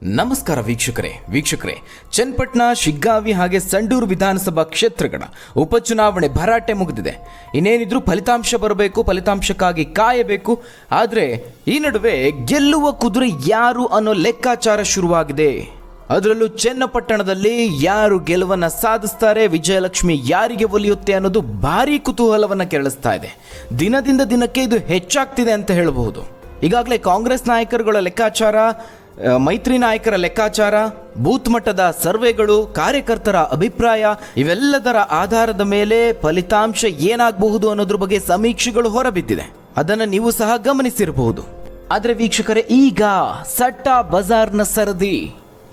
ನಮಸ್ಕಾರ ವೀಕ್ಷಕರೇ ಚನ್ನಪಟ್ಟಣ ಶಿಗ್ಗಾವಿ ಹಾಗೆ ಸಂಡೂರು ವಿಧಾನಸಭಾ ಕ್ಷೇತ್ರಗಳ ಉಪಚುನಾವಣೆ ಭರಾಟೆ ಮುಗಿದಿದೆ. ಇನ್ನೇನಿದ್ರೂ ಫಲಿತಾಂಶ ಬರಬೇಕು, ಫಲಿತಾಂಶಕ್ಕಾಗಿ ಕಾಯಬೇಕು. ಆದರೆ ಈ ನಡುವೆ ಗೆಲ್ಲುವ ಕುದುರೆ ಯಾರು ಅನ್ನೋ ಲೆಕ್ಕಾಚಾರ ಶುರುವಾಗಿದೆ. ಅದರಲ್ಲೂ ಚನ್ನಪಟ್ಟಣದಲ್ಲಿ ಯಾರು ಗೆಲುವನ್ನು ಸಾಧಿಸ್ತಾರೆ, ವಿಜಯಲಕ್ಷ್ಮಿ ಯಾರಿಗೆ ಒಲಿಯುತ್ತೆ ಅನ್ನೋದು ಭಾರಿ ಕುತೂಹಲವನ್ನು ಕೆರಳಿಸ್ತಾ ಇದೆ. ದಿನದಿಂದ ದಿನಕ್ಕೆ ಇದು ಹೆಚ್ಚಾಗ್ತಿದೆ ಅಂತ ಹೇಳಬಹುದು. ಈಗಾಗಲೇ ಕಾಂಗ್ರೆಸ್ ನಾಯಕರುಗಳ ಲೆಕ್ಕಾಚಾರ, ಮೈತ್ರಿ ನಾಯಕರ ಲೆಕ್ಕಾಚಾರ, ಬೂತ್ ಮಟ್ಟದ ಸರ್ವೆಗಳು, ಕಾರ್ಯಕರ್ತರ ಅಭಿಪ್ರಾಯ ಇವೆಲ್ಲದರ ಆಧಾರದ ಮೇಲೆ ಫಲಿತಾಂಶ ಏನಾಗಬಹುದು ಅನ್ನೋದ್ರ ಬಗ್ಗೆ ಸಮೀಕ್ಷೆಗಳು ಹೊರಬಿದ್ದಿದೆ. ಅದನ್ನು ನೀವು ಸಹ ಗಮನಿಸಿರಬಹುದು. ಆದರೆ ವೀಕ್ಷಕರೇ, ಈಗ ಸಟ್ಟಾ ಬಜಾರ್ನ ಸರದಿ.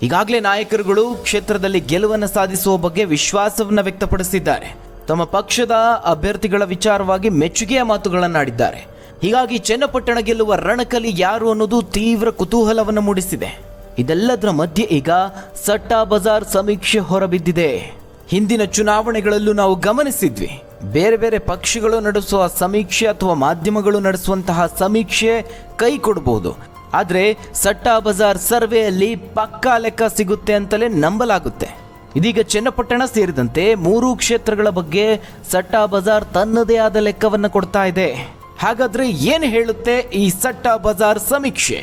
ಈಗಾಗಲೇ ನಾಯಕರುಗಳು ಕ್ಷೇತ್ರದಲ್ಲಿ ಗೆಲುವನ್ನು ಸಾಧಿಸುವ ಬಗ್ಗೆ ವಿಶ್ವಾಸವನ್ನು ವ್ಯಕ್ತಪಡಿಸಿದ್ದಾರೆ. ತಮ್ಮ ಪಕ್ಷದ ಅಭ್ಯರ್ಥಿಗಳ ವಿಚಾರವಾಗಿ ಮೆಚ್ಚುಗೆಯ ಮಾತುಗಳನ್ನಾಡಿದ್ದಾರೆ. ಹೀಗಾಗಿ ಚನ್ನಪಟ್ಟಣ ಗೆಲ್ಲುವ ರಣಕಲಿ ಯಾರು ಅನ್ನೋದು ತೀವ್ರ ಕುತೂಹಲವನ್ನು ಮೂಡಿಸಿದೆ. ಇದೆಲ್ಲದರ ಮಧ್ಯೆ ಈಗ ಸಟ್ಟಾ ಬಜಾರ್ ಸಮೀಕ್ಷೆ ಹೊರಬಿದ್ದಿದೆ. ಹಿಂದಿನ ಚುನಾವಣೆಗಳಲ್ಲೂ ನಾವು ಗಮನಿಸಿದ್ವಿ, ಬೇರೆ ಬೇರೆ ಪಕ್ಷಗಳು ನಡೆಸುವ ಸಮೀಕ್ಷೆ ಅಥವಾ ಮಾಧ್ಯಮಗಳು ನಡೆಸುವಂತಹ ಸಮೀಕ್ಷೆ ಕೈ ಕೊಡಬಹುದು. ಆದರೆ ಸಟ್ಟಾ ಬಜಾರ್ ಸರ್ವೆಯಲ್ಲಿ ಪಕ್ಕಾ ಲೆಕ್ಕ ಸಿಗುತ್ತೆ ಅಂತಲೇ ನಂಬಲಾಗುತ್ತೆ. ಇದೀಗ ಚನ್ನಪಟ್ಟಣ ಸೇರಿದಂತೆ 3 ಕ್ಷೇತ್ರಗಳ ಬಗ್ಗೆ ಸಟ್ಟಾ ಬಜಾರ್ ತನ್ನದೇ ಆದ ಲೆಕ್ಕವನ್ನು ಕೊಡ್ತಾ ಇದೆ. ಹಾಗಾದ್ರೆ ಏನು ಹೇಳುತ್ತೆ ಈ ಸಟ್ಟಾ ಬಜಾರ್ ಸಮೀಕ್ಷೆ?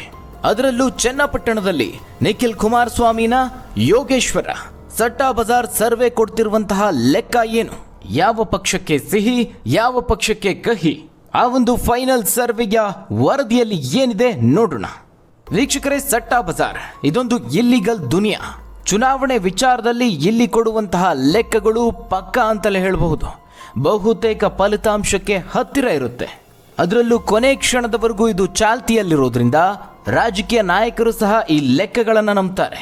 ಅದರಲ್ಲೂ ಚನ್ನಪಟ್ಟಣದಲ್ಲಿ ನಿಖಿಲ್ ಕುಮಾರಸ್ವಾಮಿನ ಯೋಗೇಶ್ವರ ಸಟ್ಟಾ ಬಜಾರ್ ಸರ್ವೆ ಕೊಡ್ತಿರುವಂತಹ ಲೆಕ್ಕ ಏನು? ಯಾವ ಪಕ್ಷಕ್ಕೆ ಸಿಹಿ, ಯಾವ ಪಕ್ಷಕ್ಕೆ ಕಹಿ? ಆ ಒಂದು ಫೈನಲ್ ಸರ್ವೆಯ ವರದಿಯಲ್ಲಿ ಏನಿದೆ ನೋಡೋಣ. ವೀಕ್ಷಕರೇ, ಸಟ್ಟಾ ಬಜಾರ್ ಇದೊಂದು ಇಲ್ಲಿಗಲ್ ದುನಿಯಾ. ಚುನಾವಣೆ ವಿಚಾರದಲ್ಲಿ ಇಲ್ಲಿ ಕೊಡುವಂತಹ ಲೆಕ್ಕಗಳು ಪಕ್ಕಾ ಅಂತಲೇ ಹೇಳಬಹುದು. ಬಹುತೇಕ ಫಲಿತಾಂಶಕ್ಕೆ ಹತ್ತಿರ ಇರುತ್ತೆ. ಅದರಲ್ಲೂ ಕೊನೆ ಕ್ಷಣದವರೆಗೂ ಇದು ಚಾಲ್ತಿಯಲ್ಲಿರೋದ್ರಿಂದ ರಾಜಕೀಯ ನಾಯಕರು ಸಹ ಈ ಲೆಕ್ಕಗಳನ್ನು ನಂಬ್ತಾರೆ.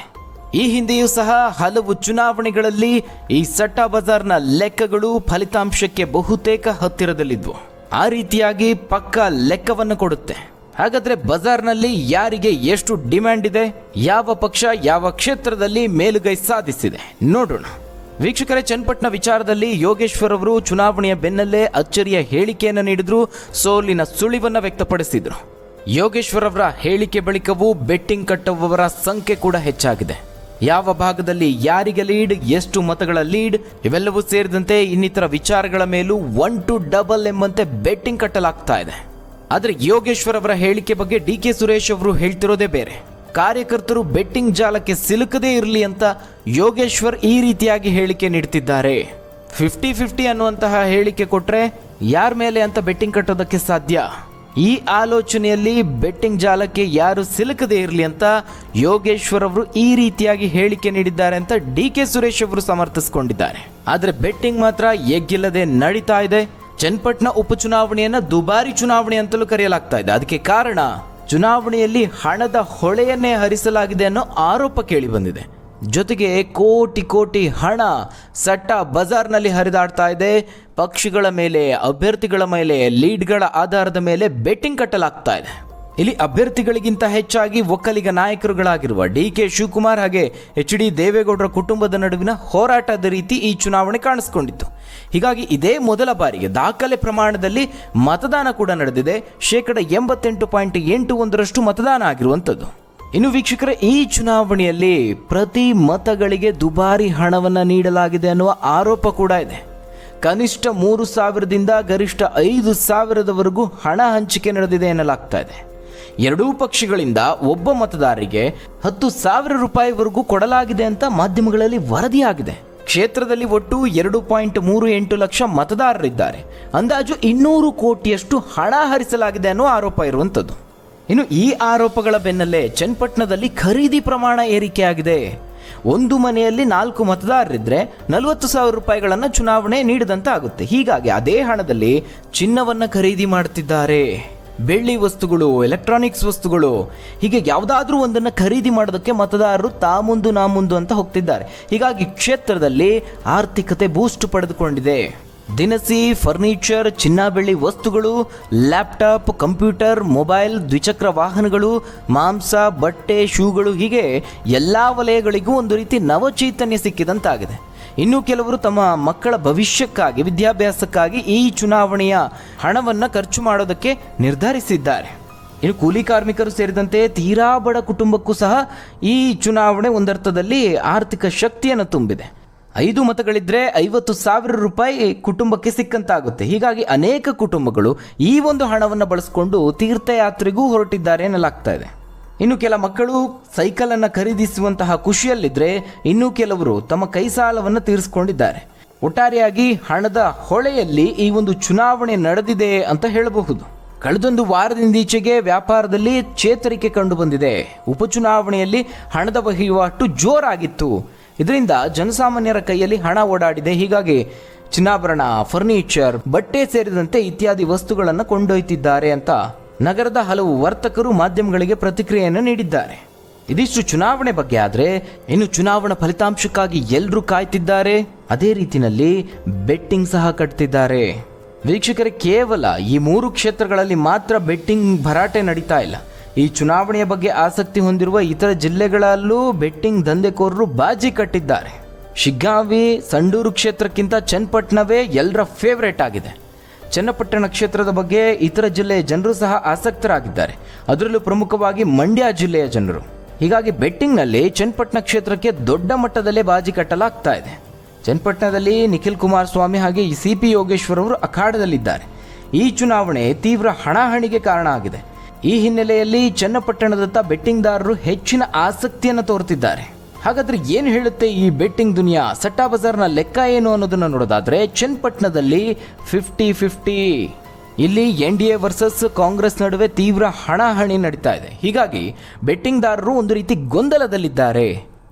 ಈ ಹಿಂದೆಯೂ ಸಹ ಹಲವು ಚುನಾವಣೆಗಳಲ್ಲಿ ಈ ಸಟ್ಟಾ ಬಜಾರ್ನ ಲೆಕ್ಕಗಳು ಫಲಿತಾಂಶಕ್ಕೆ ಬಹುತೇಕ ಹತ್ತಿರದಲ್ಲಿದ್ವು. ಆ ರೀತಿಯಾಗಿ ಪಕ್ಕಾ ಲೆಕ್ಕವನ್ನು ಕೊಡುತ್ತೆ. ಹಾಗಾದ್ರೆ ಬಜಾರ್ನಲ್ಲಿ ಯಾರಿಗೆ ಎಷ್ಟು ಡಿಮ್ಯಾಂಡ್ ಇದೆ, ಯಾವ ಪಕ್ಷ ಯಾವ ಕ್ಷೇತ್ರದಲ್ಲಿ ಮೇಲುಗೈ ಸಾಧಿಸಿದೆ ನೋಡೋಣ. ವೀಕ್ಷಕರೇ, ಚನ್ನಪಟ್ಟಣ ವಿಚಾರದಲ್ಲಿ ಯೋಗೇಶ್ವರ್ ಅವರು ಚುನಾವಣೆಯ ಬೆನ್ನಲ್ಲೇ ಅಚ್ಚರಿಯ ಹೇಳಿಕೆಯನ್ನು ನೀಡಿದ್ರು, ಸೋಲಿನ ಸುಳಿವನ್ನು ವ್ಯಕ್ತಪಡಿಸಿದ್ರು. ಯೋಗೇಶ್ವರ್ ಅವರ ಹೇಳಿಕೆ ಬಳಿಕವೂ ಬೆಟ್ಟಿಂಗ್ ಕಟ್ಟುವವರ ಸಂಖ್ಯೆ ಕೂಡ ಹೆಚ್ಚಾಗಿದೆ. ಯಾವ ಭಾಗದಲ್ಲಿ ಯಾರಿಗೆ ಲೀಡ್, ಎಷ್ಟು ಮತಗಳ ಲೀಡ್, ಇವೆಲ್ಲವೂ ಸೇರಿದಂತೆ ಇನ್ನಿತರ ವಿಚಾರಗಳ ಮೇಲೂ 1 to 2 ಎಂಬಂತೆ ಬೆಟ್ಟಿಂಗ್ ಕಟ್ಟಲಾಗ್ತಾ ಇದೆ. ಆದರೆ ಯೋಗೇಶ್ವರ್ ಅವರ ಹೇಳಿಕೆ ಬಗ್ಗೆ ಡಿ ಕೆ ಸುರೇಶ್ ಅವರು ಹೇಳ್ತಿರೋದೇ ಬೇರೆ. ಕಾರ್ಯಕರ್ತರು ಬೆಟ್ಟಿಂಗ್ ಜಾಲಕ್ಕೆ ಸಿಲುಕದೇ ಇರಲಿ ಅಂತ ಯೋಗೇಶ್ವರ್ ಈ ರೀತಿಯಾಗಿ ಹೇಳಿಕೆ ನೀಡ್ತಿದ್ದಾರೆ. 50-50 ಅನ್ನುವಂತಹ ಹೇಳಿಕೆ ಕೊಟ್ರೆ ಯಾರ ಮೇಲೆ ಅಂತ ಬೆಟ್ಟಿಂಗ್ ಕಟ್ಟೋದಕ್ಕೆ ಸಾಧ್ಯ? ಈ ಆಲೋಚನೆಯಲ್ಲಿ ಬೆಟ್ಟಿಂಗ್ ಜಾಲಕ್ಕೆ ಯಾರು ಸಿಲುಕದೇ ಇರಲಿ ಅಂತ ಯೋಗೇಶ್ವರ್ ಅವರು ಈ ರೀತಿಯಾಗಿ ಹೇಳಿಕೆ ನೀಡಿದ್ದಾರೆ ಅಂತ ಡಿ ಕೆ ಸುರೇಶ್ ಅವರು ಸಮರ್ಥಿಸಿಕೊಂಡಿದ್ದಾರೆ. ಆದರೆ ಬೆಟ್ಟಿಂಗ್ ಮಾತ್ರ ಎಗ್ಗಿಲ್ಲದೆ ನಡೀತಾ ಇದೆ. ಚನ್ನಪಟ್ಟಣ ಉಪಚುನಾವಣೆಯನ್ನ ದುಬಾರಿ ಚುನಾವಣೆ ಅಂತಲೂ ಕರೆಯಲಾಗ್ತಾ ಇದೆ. ಅದಕ್ಕೆ ಕಾರಣ ಚುನಾವಣೆಯಲ್ಲಿ ಹಣದ ಹೊಳೆಯನ್ನೇ ಹರಿಸಲಾಗಿದೆ ಅನ್ನೋ ಆರೋಪ ಕೇಳಿ ಬಂದಿದೆ. ಜೊತೆಗೆ ಕೋಟಿ ಕೋಟಿ ಹಣ ಸಟ್ಟಾ ಬಜಾರ್ನಲ್ಲಿ ಹರಿದಾಡ್ತಾ ಇದೆ. ಪಕ್ಷಗಳ ಮೇಲೆ, ಅಭ್ಯರ್ಥಿಗಳ ಮೇಲೆ, ಲೀಡ್ಗಳ ಆಧಾರದ ಮೇಲೆ ಬೆಟ್ಟಿಂಗ್ ಕಟ್ಟಲಾಗ್ತಾ ಇದೆ. ಇಲ್ಲಿ ಅಭ್ಯರ್ಥಿಗಳಿಗಿಂತ ಹೆಚ್ಚಾಗಿ ಒಕ್ಕಲಿಗ ನಾಯಕರುಗಳಾಗಿರುವ ಡಿ ಕೆ ಶಿವಕುಮಾರ್ ಹಾಗೆ HD ದೇವೇಗೌಡರ ಕುಟುಂಬದ ನಡುವಿನ ಹೋರಾಟದ ರೀತಿ ಈ ಚುನಾವಣೆ ಕಾಣಿಸಿಕೊಂಡಿತ್ತು. ಹೀಗಾಗಿ ಇದೇ ಮೊದಲ ಬಾರಿಗೆ ದಾಖಲೆ ಪ್ರಮಾಣದಲ್ಲಿ ಮತದಾನ ಕೂಡ ನಡೆದಿದೆ. 88.81% ಮತದಾನ ಆಗಿರುವಂಥದ್ದು. ಇನ್ನು ವೀಕ್ಷಕರೇ, ಈ ಚುನಾವಣೆಯಲ್ಲಿ ಪ್ರತಿ ಮತಗಳಿಗೆ ದುಬಾರಿ ಹಣವನ್ನು ನೀಡಲಾಗಿದೆ ಅನ್ನುವ ಆರೋಪ ಕೂಡ ಇದೆ. ಕನಿಷ್ಠ 3,000ದಿಂದ ಗರಿಷ್ಠ 5,000ದವರೆಗೂ ಹಣ ಹಂಚಿಕೆ ನಡೆದಿದೆ ಎನ್ನಲಾಗ್ತಾ ಇದೆ. ಎರಡೂ ಪಕ್ಷಗಳಿಂದ ಒಬ್ಬ ಮತದಾರರಿಗೆ 10,000 ರೂಪಾಯಿವರೆಗೂ ಕೊಡಲಾಗಿದೆ ಅಂತ ಮಾಧ್ಯಮಗಳಲ್ಲಿ ವರದಿಯಾಗಿದೆ. ಕ್ಷೇತ್ರದಲ್ಲಿ ಒಟ್ಟು 2.38 ಲಕ್ಷ ಮತದಾರರಿದ್ದಾರೆ. ಅಂದಾಜು 200 ಕೋಟಿಯಷ್ಟು ಹಣ ಹರಿಸಲಾಗಿದೆ ಅನ್ನೋ ಆರೋಪ ಇರುವಂಥದ್ದು. ಇನ್ನು ಈ ಆರೋಪಗಳ ಬೆನ್ನಲ್ಲೇ ಚನ್ನಪಟ್ಟಣದಲ್ಲಿ ಖರೀದಿ ಪ್ರಮಾಣ ಏರಿಕೆಯಾಗಿದೆ. ಒಂದು ಮನೆಯಲ್ಲಿ 4 ಮತದಾರರಿದ್ರೆ 40,000 ರೂಪಾಯಿಗಳನ್ನು ಚುನಾವಣೆ ನೀಡಿದಂತೆ ಆಗುತ್ತೆ. ಹೀಗಾಗಿ ಅದೇ ಹಣದಲ್ಲಿ ಚಿನ್ನವನ್ನು ಖರೀದಿ ಮಾಡ್ತಿದ್ದಾರೆ. ಬೆಳ್ಳಿ ವಸ್ತುಗಳು, ಎಲೆಕ್ಟ್ರಾನಿಕ್ಸ್ ವಸ್ತುಗಳು, ಹೀಗೆ ಯಾವುದಾದ್ರೂ ಒಂದನ್ನು ಖರೀದಿ ಮಾಡೋದಕ್ಕೆ ಮತದಾರರು ತಾ ಮುಂದು ನಾ ಮುಂದು ಅಂತ ಹೋಗ್ತಿದ್ದಾರೆ. ಹೀಗಾಗಿ ಕ್ಷೇತ್ರದಲ್ಲಿ ಆರ್ಥಿಕತೆ ಬೂಸ್ಟ್ ಪಡೆದುಕೊಂಡಿದೆ. ದಿನಸಿ, ಫರ್ನಿಚರ್, ಚಿನ್ನ ಬೆಳ್ಳಿ ವಸ್ತುಗಳು, ಲ್ಯಾಪ್ಟಾಪ್, ಕಂಪ್ಯೂಟರ್, ಮೊಬೈಲ್, ದ್ವಿಚಕ್ರ ವಾಹನಗಳು, ಮಾಂಸ, ಬಟ್ಟೆ, ಶೂಗಳು, ಹೀಗೆ ಎಲ್ಲ ವಲಯಗಳಿಗೂ ಒಂದು ರೀತಿ ನವಚೈತನ್ಯ ಸಿಕ್ಕಿದಂತಾಗಿದೆ. ಇನ್ನು ಕೆಲವರು ತಮ್ಮ ಮಕ್ಕಳ ಭವಿಷ್ಯಕ್ಕಾಗಿ, ವಿದ್ಯಾಭ್ಯಾಸಕ್ಕಾಗಿ ಈ ಚುನಾವಣೆಯ ಹಣವನ್ನು ಖರ್ಚು ಮಾಡೋದಕ್ಕೆ ನಿರ್ಧರಿಸಿದ್ದಾರೆ. ಇನ್ನು ಕೂಲಿ ಕಾರ್ಮಿಕರು ಸೇರಿದಂತೆ ತೀರಾ ಬಡ ಕುಟುಂಬಕ್ಕೂ ಸಹ ಈ ಚುನಾವಣೆ ಒಂದರ್ಥದಲ್ಲಿ ಆರ್ಥಿಕ ಶಕ್ತಿಯನ್ನು ತುಂಬಿದೆ. 5 ಮತಗಳಿದ್ರೆ 50,000 ರೂಪಾಯಿ ಕುಟುಂಬಕ್ಕೆ ಸಿಕ್ಕಂತಾಗುತ್ತೆ. ಹೀಗಾಗಿ ಅನೇಕ ಕುಟುಂಬಗಳು ಈ ಒಂದು ಹಣವನ್ನು ಬಳಸಿಕೊಂಡು ತೀರ್ಥಯಾತ್ರೆಗೂ ಹೊರಟಿದ್ದಾರೆ ಎನ್ನಲಾಗ್ತಾ ಇದೆ. ಇನ್ನು ಕೆಲ ಮಕ್ಕಳು ಸೈಕಲನ್ನು ಖರೀದಿಸುವಂತಹ ಖುಷಿಯಲ್ಲಿದ್ದರೆ ಇನ್ನು ಕೆಲವರು ತಮ್ಮ ಕೈ ಸಾಲವನ್ನು ತೀರಿಸಿಕೊಂಡಿದ್ದಾರೆ. ಒಟ್ಟಾರೆಯಾಗಿ ಹಣದ ಹೊಳೆಯಲ್ಲಿ ಈ ಒಂದು ಚುನಾವಣೆ ನಡೆದಿದೆ ಅಂತ ಹೇಳಬಹುದು. ಕಳೆದೊಂದು ವಾರದಿಂದೀಚೆಗೆ ವ್ಯಾಪಾರದಲ್ಲಿ ಚೇತರಿಕೆ ಕಂಡು ಬಂದಿದೆ. ಉಪಚುನಾವಣೆಯಲ್ಲಿ ಹಣದ ವಹಿವಾಟು ಜೋರಾಗಿತ್ತು. ಇದರಿಂದ ಜನಸಾಮಾನ್ಯರ ಕೈಯಲ್ಲಿ ಹಣ ಓಡಾಡಿದೆ. ಹೀಗಾಗಿ ಚಿನ್ನಾಭರಣ, ಫರ್ನಿಚರ್, ಬಟ್ಟೆ ಸೇರಿದಂತೆ ಇತ್ಯಾದಿ ವಸ್ತುಗಳನ್ನು ಕೊಂಡೊಯ್ತಿದ್ದಾರೆ ಅಂತ ನಗರದ ಹಲವು ವರ್ತಕರು ಮಾಧ್ಯಮಗಳಿಗೆ ಪ್ರತಿಕ್ರಿಯೆಯನ್ನು ನೀಡಿದ್ದಾರೆ. ಇದಿಷ್ಟು ಚುನಾವಣೆ ಬಗ್ಗೆ. ಆದರೆ ಇನ್ನು ಚುನಾವಣಾ ಫಲಿತಾಂಶಕ್ಕಾಗಿ ಎಲ್ಲರೂ ಕಾಯ್ತಿದ್ದಾರೆ. ಅದೇ ರೀತಿಯಲ್ಲಿ ಬೆಟ್ಟಿಂಗ್ ಸಹ ಕಟ್ತಿದ್ದಾರೆ. ವೀಕ್ಷಕರೇ, ಕೇವಲ ಈ 3 ಕ್ಷೇತ್ರಗಳಲ್ಲಿ ಮಾತ್ರ ಬೆಟ್ಟಿಂಗ್ ಭರಾಟೆ ನಡೀತಾ ಇಲ್ಲ. ಈ ಚುನಾವಣೆಯ ಬಗ್ಗೆ ಆಸಕ್ತಿ ಹೊಂದಿರುವ ಇತರ ಜಿಲ್ಲೆಗಳಲ್ಲೂ ಬೆಟ್ಟಿಂಗ್ ದಂಧೆಕೋರರು ಬಾಜಿ ಕಟ್ಟಿದ್ದಾರೆ. ಶಿಗ್ಗಾಂವಿ, ಸಂಡೂರು ಕ್ಷೇತ್ರಕ್ಕಿಂತ ಚನ್ನಪಟ್ಟಣವೇ ಎಲ್ಲರ ಫೇವರೇಟ್ ಆಗಿದೆ. ಚನ್ನಪಟ್ಟಣ ಕ್ಷೇತ್ರದ ಬಗ್ಗೆ ಇತರ ಜಿಲ್ಲೆಯ ಜನರು ಸಹ ಆಸಕ್ತರಾಗಿದ್ದಾರೆ. ಅದರಲ್ಲೂ ಪ್ರಮುಖವಾಗಿ ಮಂಡ್ಯ ಜಿಲ್ಲೆಯ ಜನರು. ಹೀಗಾಗಿ ಬೆಟ್ಟಿಂಗ್ನಲ್ಲಿ ಚನ್ನಪಟ್ಟಣ ಕ್ಷೇತ್ರಕ್ಕೆ ದೊಡ್ಡ ಮಟ್ಟದಲ್ಲೇ ಬಾಜಿ ಕಟ್ಟಲಾಗ್ತಾ ಇದೆ. ಚನ್ನಪಟ್ಟಣದಲ್ಲಿ ನಿಖಿಲ್ ಕುಮಾರಸ್ವಾಮಿ ಹಾಗೆ CP ಯೋಗೇಶ್ವರ್ ಅವರು ಅಖಾಡದಲ್ಲಿದ್ದಾರೆ. ಈ ಚುನಾವಣೆ ತೀವ್ರ ಹಣಾಹಣಿಗೆ ಕಾರಣ ಆಗಿದೆ. ಈ ಹಿನ್ನೆಲೆಯಲ್ಲಿ ಚನ್ನಪಟ್ಟಣದತ್ತ ಬೆಟ್ಟಿಂಗ್ದಾರರು ಹೆಚ್ಚಿನ ಆಸಕ್ತಿಯನ್ನು ತೋರುತ್ತಿದ್ದಾರೆ. ಹಾಗಾದ್ರೆ ಏನು ಹೇಳುತ್ತೆ ಈ ಬೆಟ್ಟಿಂಗ್ ದುನಿಯಾ? ಸಟ್ಟಾ ಬಜಾರ್ನ ಲೆಕ್ಕ ಏನು ಅನ್ನೋದನ್ನು ನೋಡೋದಾದ್ರೆ ಚನ್ನಪಟ್ಟಣದಲ್ಲಿ 50-50. ಇಲ್ಲಿ NDA ವರ್ಸಸ್ ಕಾಂಗ್ರೆಸ್ ನಡುವೆ ತೀವ್ರ ಹಣಾಹಣಿ ನಡೀತಾ ಇದೆ. ಹೀಗಾಗಿ ಬೆಟ್ಟಿಂಗ್ದಾರರು ಒಂದು ರೀತಿ ಗೊಂದಲದಲ್ಲಿದ್ದಾರೆ.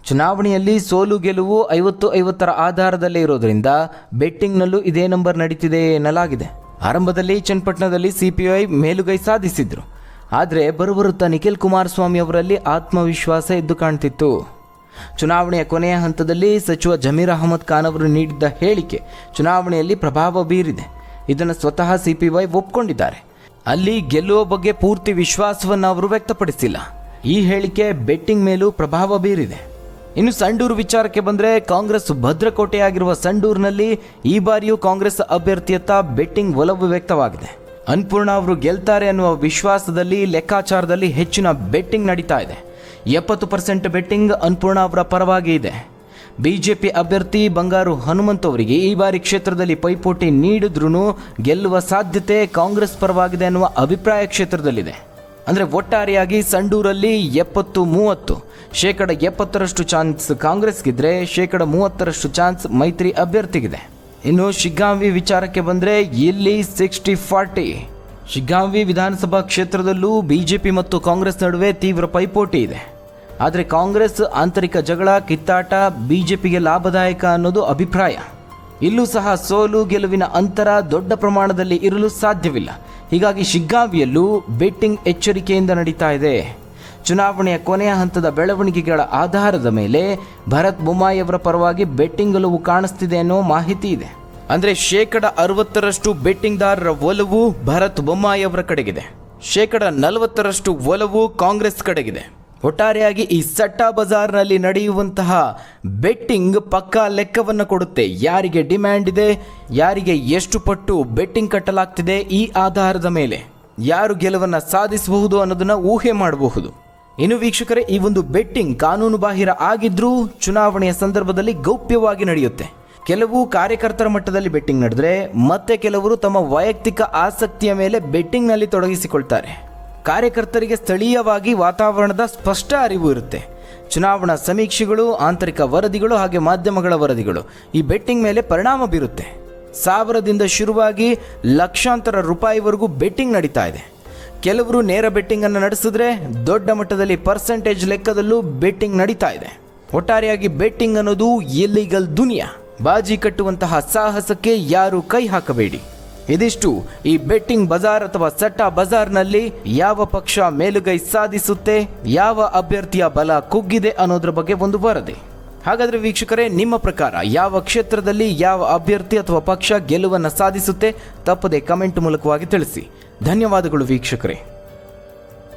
ಚುನಾವಣೆಯಲ್ಲಿ ಸೋಲು ಗೆಲುವು 50-50ರ ಆಧಾರದಲ್ಲೇ ಇರೋದ್ರಿಂದ ಬೆಟ್ಟಿಂಗ್ನಲ್ಲೂ ಇದೇ ನಂಬರ್ ನಡೀತಿದೆ ಎನ್ನಲಾಗಿದೆ. ಆರಂಭದಲ್ಲಿ ಚನ್ನಪಟ್ಟಣದಲ್ಲಿ CPI ಮೇಲುಗೈ ಸಾಧಿಸಿದ್ರು. ಆದರೆ ಬರುತ್ತಾ ನಿಖಿಲ್ ಕುಮಾರಸ್ವಾಮಿ ಅವರಲ್ಲಿ ಆತ್ಮವಿಶ್ವಾಸ ಎದ್ದು ಕಾಣ್ತಿತ್ತು. ಚುನಾವಣೆಯ ಕೊನೆಯ ಹಂತದಲ್ಲಿ ಸಚಿವ ಜಮೀರ್ ಅಹಮದ್ ಖಾನ್ ಅವರು ನೀಡಿದ್ದ ಹೇಳಿಕೆ ಚುನಾವಣೆಯಲ್ಲಿ ಪ್ರಭಾವ ಬೀರಿದೆ. ಇದನ್ನು ಸ್ವತಃ CPI ಒಪ್ಕೊಂಡಿದ್ದಾರೆ. ಅಲ್ಲಿ ಗೆಲ್ಲುವ ಬಗ್ಗೆ ಪೂರ್ತಿ ವಿಶ್ವಾಸವನ್ನು ಅವರು ವ್ಯಕ್ತಪಡಿಸಿಲ್ಲ. ಈ ಹೇಳಿಕೆ ಬೆಟ್ಟಿಂಗ್ ಮೇಲೂ ಪ್ರಭಾವ ಬೀರಿದೆ. ಇನ್ನು ಸಂಡೂರು ವಿಚಾರಕ್ಕೆ ಬಂದರೆ ಕಾಂಗ್ರೆಸ್ ಭದ್ರಕೋಟೆಯಾಗಿರುವ ಸಂಡೂರಿನಲ್ಲಿ ಈ ಬಾರಿಯೂ ಕಾಂಗ್ರೆಸ್ ಅಭ್ಯರ್ಥಿಯತ್ತ ಬೆಟ್ಟಿಂಗ್ ಒಲವು ವ್ಯಕ್ತವಾಗಿದೆ. ಅನ್ನಪೂರ್ಣ ಅವರು ಗೆಲ್ತಾರೆ ಅನ್ನುವ ವಿಶ್ವಾಸದಲ್ಲಿ, ಲೆಕ್ಕಾಚಾರದಲ್ಲಿ ಹೆಚ್ಚಿನ ಬೆಟ್ಟಿಂಗ್ ನಡೀತಾ ಇದೆ. 70% ಬೆಟ್ಟಿಂಗ್ ಅನ್ನಪೂರ್ಣ ಅವರ ಪರವಾಗಿ ಇದೆ. BJP ಅಭ್ಯರ್ಥಿ ಬಂಗಾರು ಹನುಮಂತ್ ಅವರಿಗೆ ಈ ಬಾರಿ ಕ್ಷೇತ್ರದಲ್ಲಿ ಪೈಪೋಟಿ ನೀಡಿದ್ರೂ ಗೆಲ್ಲುವ ಸಾಧ್ಯತೆ ಕಾಂಗ್ರೆಸ್ ಪರವಾಗಿದೆ ಅನ್ನುವ ಅಭಿಪ್ರಾಯ ಕ್ಷೇತ್ರದಲ್ಲಿದೆ. ಅಂದರೆ ಒಟ್ಟಾರೆಯಾಗಿ ಸಂಡೂರಲ್ಲಿ 70-30, 70% ಚಾನ್ಸ್ ಕಾಂಗ್ರೆಸ್ಗಿದ್ರೆ 30% ಚಾನ್ಸ್ ಮೈತ್ರಿ ಅಭ್ಯರ್ಥಿಗಿದೆ. ಇನ್ನು ಶಿಗ್ಗಾಂವಿ ವಿಚಾರಕ್ಕೆ ಬಂದರೆ ಇಲ್ಲಿ 60-40. ಶಿಗ್ಗಾಂವಿ ವಿಧಾನಸಭಾ ಕ್ಷೇತ್ರದಲ್ಲೂ BJP ಮತ್ತು ಕಾಂಗ್ರೆಸ್ ನಡುವೆ ತೀವ್ರ ಪೈಪೋಟಿ ಇದೆ. ಆದರೆ ಕಾಂಗ್ರೆಸ್ ಆಂತರಿಕ ಜಗಳ, ಕಿತ್ತಾಟ BJPಗೆ ಲಾಭದಾಯಕ ಅನ್ನೋದು ಅಭಿಪ್ರಾಯ. ಇಲ್ಲೂ ಸಹ ಸೋಲು ಗೆಲುವಿನ ಅಂತರ ದೊಡ್ಡ ಪ್ರಮಾಣದಲ್ಲಿ ಇರಲು ಸಾಧ್ಯವಿಲ್ಲ. ಹೀಗಾಗಿ ಶಿಗ್ಗಾಂವಿಯಲ್ಲೂ ಬೆಟ್ಟಿಂಗ್ ಎಚ್ಚರಿಕೆಯಿಂದ ನಡೀತಾ ಇದೆ. ಚುನಾವಣೆಯ ಕೊನೆಯ ಹಂತದ ಬೆಳವಣಿಗೆಗಳ ಆಧಾರದ ಮೇಲೆ ಭರತ್ ಬೊಮ್ಮಾಯಿ ಅವರ ಪರವಾಗಿ ಬೆಟ್ಟಿಂಗ್ ಒಲವು ಕಾಣಿಸ್ತಿದೆ ಅನ್ನೋ ಮಾಹಿತಿ ಇದೆ. ಅಂದರೆ 60% ಬೆಟ್ಟಿಂಗ್ದಾರರ ಒಲವು ಭರತ್ ಬೊಮ್ಮಾಯಿ ಅವರ ಕಡೆಗಿದೆ, 40% ಒಲವು ಕಾಂಗ್ರೆಸ್ ಕಡೆಗಿದೆ. ಒಟ್ಟಾರೆಯಾಗಿ ಈ ಸಟ್ಟಾ ಬಜಾರ್ನಲ್ಲಿ ನಡೆಯುವಂತಹ ಬೆಟ್ಟಿಂಗ್ ಪಕ್ಕಾ ಲೆಕ್ಕವನ್ನು ಕೊಡುತ್ತೆ. ಯಾರಿಗೆ ಡಿಮ್ಯಾಂಡ್ ಇದೆ, ಯಾರಿಗೆ ಎಷ್ಟು ಪಟ್ಟು ಬೆಟ್ಟಿಂಗ್ ಕಟ್ಟಲಾಗ್ತಿದೆ, ಈ ಆಧಾರದ ಮೇಲೆ ಯಾರು ಗೆಲುವನ್ನು ಸಾಧಿಸಬಹುದು ಅನ್ನೋದನ್ನು ಊಹೆ ಮಾಡಬಹುದು. ಇನ್ನು ವೀಕ್ಷಕರೇ, ಈ ಒಂದು ಬೆಟ್ಟಿಂಗ್ ಕಾನೂನು ಬಾಹಿರ ಆಗಿದ್ರೂ ಚುನಾವಣೆಯ ಸಂದರ್ಭದಲ್ಲಿ ಗೌಪ್ಯವಾಗಿ ನಡೆಯುತ್ತೆ. ಕೆಲವು ಕಾರ್ಯಕರ್ತರ ಮಟ್ಟದಲ್ಲಿ ಬೆಟ್ಟಿಂಗ್ ನಡೆದರೆ ಮತ್ತೆ ಕೆಲವರು ತಮ್ಮ ವೈಯಕ್ತಿಕ ಆಸಕ್ತಿಯ ಮೇಲೆ ಬೆಟ್ಟಿಂಗ್ನಲ್ಲಿ ತೊಡಗಿಸಿಕೊಳ್ತಾರೆ. ಕಾರ್ಯಕರ್ತರಿಗೆ ಸ್ಥಳೀಯವಾಗಿ ವಾತಾವರಣದ ಸ್ಪಷ್ಟ ಅರಿವು ಇರುತ್ತೆ. ಚುನಾವಣಾ ಸಮೀಕ್ಷೆಗಳು, ಆಂತರಿಕ ವರದಿಗಳು ಹಾಗೆ ಮಾಧ್ಯಮಗಳ ವರದಿಗಳು ಈ ಬೆಟ್ಟಿಂಗ್ ಮೇಲೆ ಪರಿಣಾಮ ಬೀರುತ್ತೆ. 1000ದಿಂದ ಶುರುವಾಗಿ ಲಕ್ಷಾಂತರ ರೂಪಾಯಿವರೆಗೂ ಬೆಟ್ಟಿಂಗ್ ನಡೀತಾ ಇದೆ. ಕೆಲವರು ನೇರ ಬೆಟ್ಟಿಂಗನ್ನು ನಡೆಸಿದ್ರೆ ದೊಡ್ಡ ಮಟ್ಟದಲ್ಲಿ ಪರ್ಸೆಂಟೇಜ್ ಲೆಕ್ಕದಲ್ಲೂ ಬೆಟ್ಟಿಂಗ್ ನಡೀತಾ ಇದೆ. ಒಟ್ಟಾರೆಯಾಗಿ ಬೆಟ್ಟಿಂಗ್ ಅನ್ನೋದು ಇಲ್ಲಿಗಲ್ ದುನಿಯಾ. ಬಾಜಿ ಕಟ್ಟುವಂತಹ ಸಾಹಸಕ್ಕೆ ಯಾರು ಕೈ ಹಾಕಬೇಡಿ. ಇದಿಷ್ಟು ಈ ಬೆಟ್ಟಿಂಗ್ ಬಜಾರ್ ಅಥವಾ ಸಟ್ಟಾ ಬಜಾರ್ನಲ್ಲಿ ಯಾವ ಪಕ್ಷ ಮೇಲುಗೈ ಸಾಧಿಸುತ್ತೆ, ಯಾವ ಅಭ್ಯರ್ಥಿಯ ಬಲ ಕುಗ್ಗಿದೆ ಅನ್ನೋದ್ರ ಬಗ್ಗೆ ಒಂದು ವರದಿ. ಹಾಗಾದರೆ ವೀಕ್ಷಕರೇ, ನಿಮ್ಮ ಪ್ರಕಾರ ಯಾವ ಕ್ಷೇತ್ರದಲ್ಲಿ ಯಾವ ಅಭ್ಯರ್ಥಿ ಅಥವಾ ಪಕ್ಷ ಗೆಲುವನ್ನು ಸಾಧಿಸುತ್ತೆ? ತಪ್ಪದೆ ಕಮೆಂಟ್ ಮೂಲಕವಾಗಿ ತಿಳಿಸಿ. ಧನ್ಯವಾದಗಳು ವೀಕ್ಷಕರೇ.